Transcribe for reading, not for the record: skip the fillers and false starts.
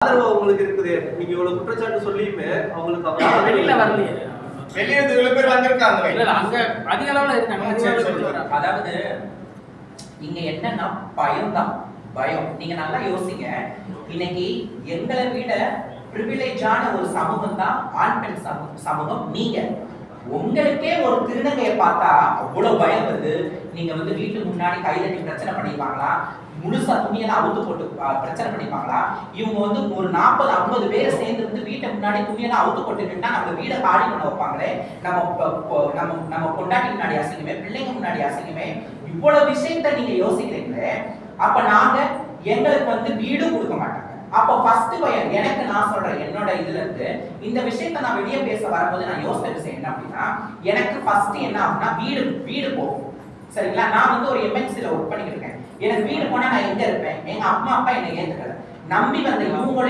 ஆதரவு அவங்களுக்கு இருக்குது. நீங்க இவ்வளவு குற்றச்சாட்டு சொல்லியுமே அவங்களுக்கு வெளியில வரலையே. வெளியே இவ்வளவு பேர் வந்திருக்காங்க. இல்ல அங்க அதிக அளவுல இருக்காங்க. அதாவது இங்க என்னன்னா பயம் தான். பயம். நீங்க நல்லா யோசிங்க. இன்னைக்கு எங்களை விட பிரிவிலேஜான ஒரு சமூகம் தான் ஆண் பெண் சமூகம். நீங்க உங்களுக்கே ஒரு திருநங்கையை பார்த்தா அவ்வளவு பயம் வருது. நீங்க வந்து வீட்டுக்கு முன்னாடி கைதட்டி பிரச்சனை பண்ணிப்பாங்களா, முழுசா துணியெல்லாம் அவுத்து போட்டு பிரச்சனை பண்ணிப்பாங்களா? இவங்க வந்து ஒரு 40-50 பேரை சேர்ந்து வந்து வீட்டை முன்னாடி துணியெல்லாம் அவுத்து போட்டுக்கிட்டா நம்ம வீடை காலி பண்ண வைப்பாங்களே. நம்ம பொண்டாட்டி முன்னாடி அசிங்கமே, பிள்ளைங்க முன்னாடி அசிங்கமே, இவ்வளவு விஷயத்த நீங்க யோசிக்கிறீங்களே. அப்ப நாங்க எங்களுக்கு வந்து வீடு கொடுக்க மாட்டாங்க. அப்போ ஃபர்ஸ்ட் பயம் எனக்கு. நான் சொல்றேன் என்னோட இதுல இருந்து இந்த விஷயத்த நான் வெளியே பேச வரும்போது நான் யோசித்த விஷயம் என்ன அப்படின்னா, எனக்கு ஃபர்ஸ்ட் என்ன அப்படின்னா வீடு போகும். சரிங்களா? நான் வந்து ஒரு எம்என்சில ஒர்க் பண்ணிட்டு இருக்கேன். எனக்கு வீடு போனா நான் எங்க இருப்பேன்? எங்க அம்மா அப்பா என்னை ஏத்துக்கல. நம்பி வந்த இவங்களே